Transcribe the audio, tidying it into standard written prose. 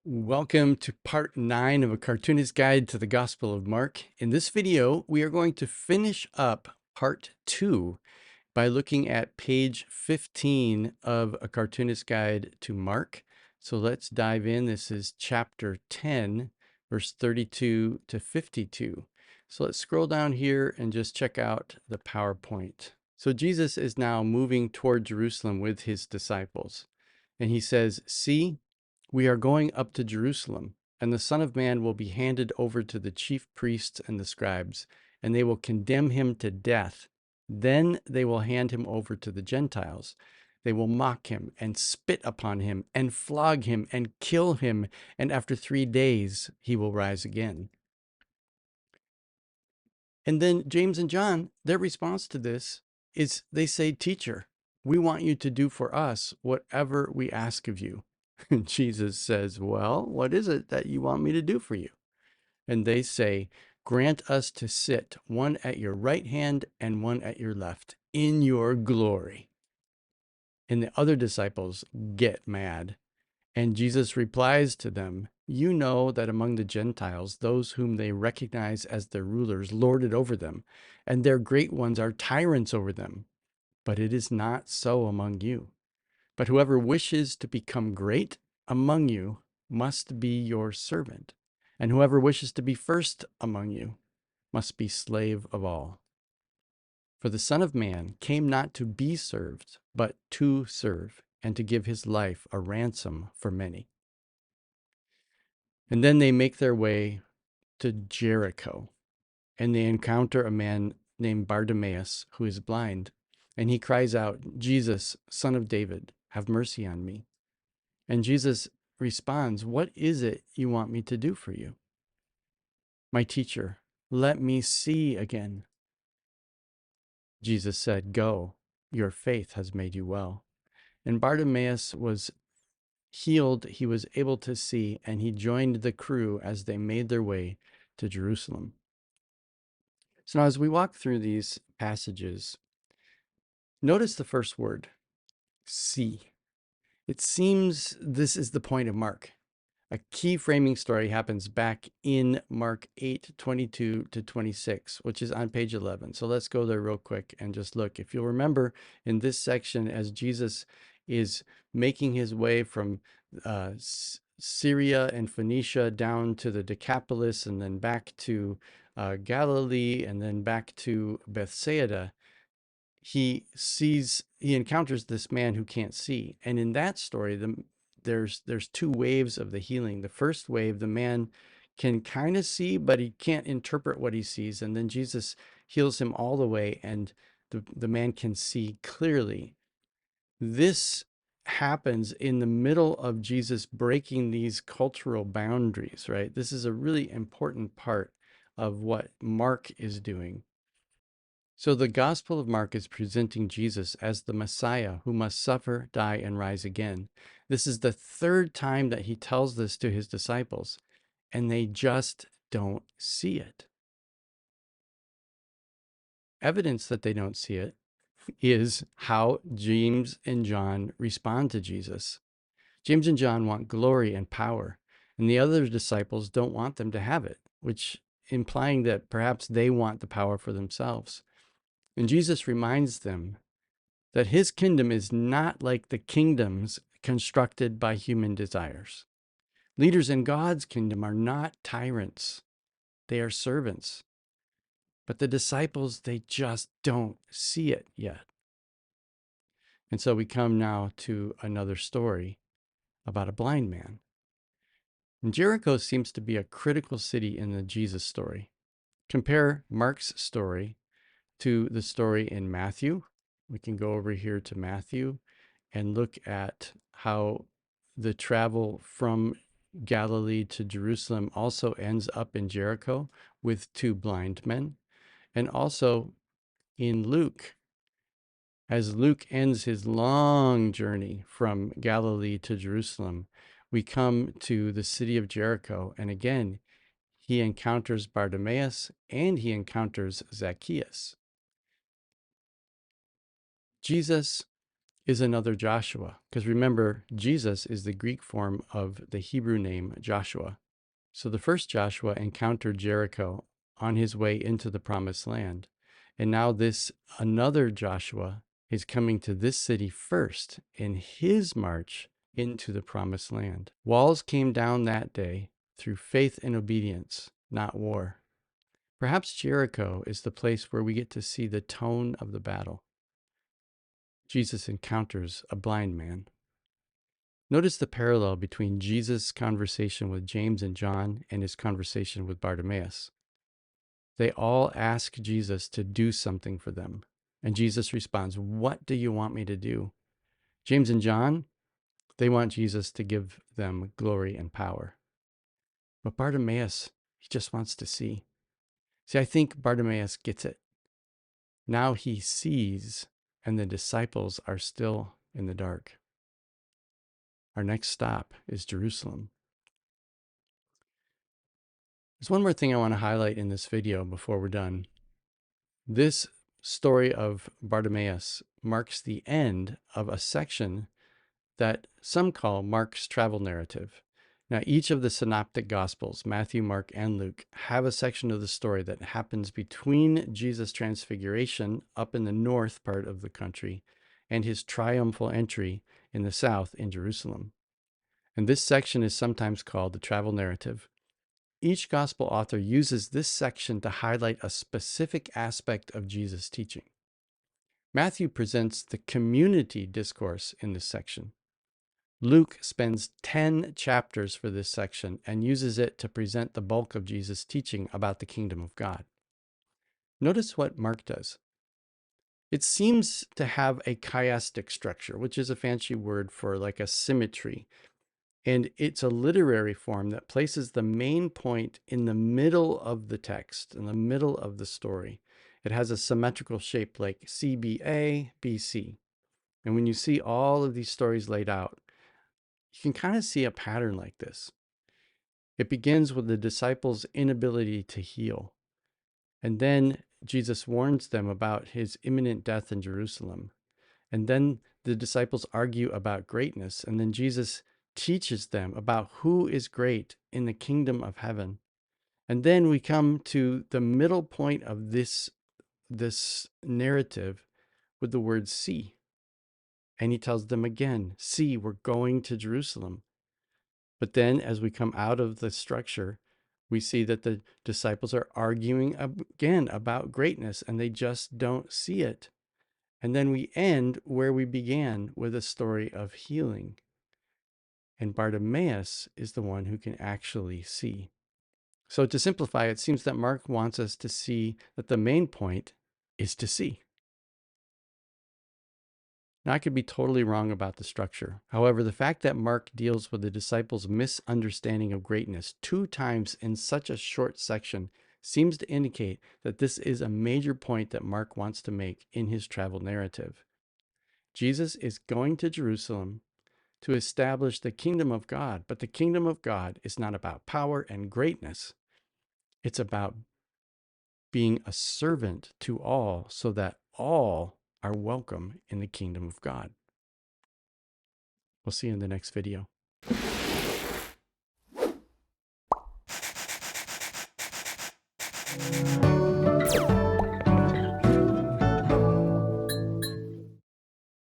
Welcome to part 9 of A Cartoonist's Guide to the Gospel of Mark. In this video, we are going to finish up part 2 by looking at page 15 of A Cartoonist's Guide to Mark. So let's dive in. This is chapter 10, verse 32 to 52. So let's scroll down here and just check out the PowerPoint. So Jesus is now moving toward Jerusalem with his disciples. And he says, "See, we are going up to Jerusalem, and the Son of Man will be handed over to the chief priests and the scribes, and they will condemn him to death. Then they will hand him over to the Gentiles. They will mock him and spit upon him and flog him and kill him, and after 3 days he will rise again." And then James and John, their response to this is they say, "Teacher, we want you to do for us whatever we ask of you." And Jesus says, "Well, what is it that you want me to do for you?" And they say, "Grant us to sit, one at your right hand and one at your left, in your glory." And the other disciples get mad. And Jesus replies to them, "You know that among the Gentiles, those whom they recognize as their rulers lord it over them, and their great ones are tyrants over them. But it is not so among you. But whoever wishes to become great among you must be your servant, and whoever wishes to be first among you must be slave of all. For the Son of Man came not to be served, but to serve, and to give his life a ransom for many." And then they make their way to Jericho, and they encounter a man named Bartimaeus who is blind. And he cries out, "Jesus, Son of David, have mercy on me." And Jesus responds, "What is it you want me to do for you?" "My teacher, let me see again." Jesus said, "Go, your faith has made you well." And Bartimaeus was healed, he was able to see, and he joined the crew as they made their way to Jerusalem. So now, as we walk through these passages, notice the first word, see. It seems this is the point of Mark. A key framing story happens back in Mark 8:22 to 26, which is on page 11. So let's go there real quick and just look. If you'll remember in this section, as Jesus is making his way from Syria and Phoenicia down to the Decapolis and then back to Galilee and then back to Bethsaida, he encounters this man who can't see. And in that story, there's two waves of the healing. The first wave, the man can kind of see, but he can't interpret what he sees. And then Jesus heals him all the way, and the man can see clearly. This happens in the middle of Jesus breaking these cultural boundaries, right? This is a really important part of what Mark is doing. So the Gospel of Mark is presenting Jesus as the Messiah who must suffer, die, and rise again. This is the third time that he tells this to his disciples, and they just don't see it. Evidence that they don't see it is how James and John respond to Jesus. James and John want glory and power, and the other disciples don't want them to have it, which implying that perhaps they want the power for themselves. And Jesus reminds them that his kingdom is not like the kingdoms constructed by human desires. Leaders in God's kingdom are not tyrants, they are servants. But the disciples, they just don't see it yet. And so we come now to another story about a blind man. And Jericho seems to be a critical city in the Jesus story. Compare Mark's story to the story in Matthew. We can go over here to Matthew and look at how the travel from Galilee to Jerusalem also ends up in Jericho with two blind men. And also in Luke, as Luke ends his long journey from Galilee to Jerusalem, we come to the city of Jericho. And again, he encounters Bartimaeus and he encounters Zacchaeus. Jesus is another Joshua. Because remember, Jesus is the Greek form of the Hebrew name Joshua. So the first Joshua encountered Jericho on his way into the promised land. And now this another Joshua is coming to this city first in his march into the promised land. Walls came down that day through faith and obedience, not war. Perhaps Jericho is the place where we get to see the tone of the battle. Jesus encounters a blind man. Notice the parallel between Jesus' conversation with James and John and his conversation with Bartimaeus. They all ask Jesus to do something for them. And Jesus responds, "What do you want me to do?" James and John, they want Jesus to give them glory and power. But Bartimaeus, he just wants to see. See, I think Bartimaeus gets it. Now he sees, and the disciples are still in the dark. Our next stop is Jerusalem. There's one more thing I want to highlight in this video before we're done. This story of Bartimaeus marks the end of a section that some call Mark's travel narrative. Now, each of the synoptic gospels, Matthew, Mark, and Luke, have a section of the story that happens between Jesus' transfiguration up in the north part of the country and his triumphal entry in the south in Jerusalem. And this section is sometimes called the travel narrative. Each gospel author uses this section to highlight a specific aspect of Jesus' teaching. Matthew presents the community discourse in this section. Luke spends 10 chapters for this section and uses it to present the bulk of Jesus' teaching about the kingdom of God. Notice what Mark does. It seems to have a chiastic structure, which is a fancy word for like a symmetry. And it's a literary form that places the main point in the middle of the text, in the middle of the story. It has a symmetrical shape like CBA, BC. And when you see all of these stories laid out, you can kind of see a pattern like this. It begins with the disciples' inability to heal. And then Jesus warns them about his imminent death in Jerusalem. And then the disciples argue about greatness. And then Jesus teaches them about who is great in the kingdom of heaven. And then we come to the middle point of this narrative with the word see. And he tells them again, see, we're going to Jerusalem. But then as we come out of the structure, we see that the disciples are arguing again about greatness and they just don't see it. And then we end where we began with a story of healing. And Bartimaeus is the one who can actually see. So to simplify, it seems that Mark wants us to see that the main point is to see. Now, I could be totally wrong about the structure. However, the fact that Mark deals with the disciples' misunderstanding of greatness 2 times in such a short section seems to indicate that this is a major point that Mark wants to make in his travel narrative. Jesus is going to Jerusalem to establish the kingdom of God, but the kingdom of God is not about power and greatness. It's about being a servant to all so that all are welcome in the kingdom of God. We'll see you in the next video.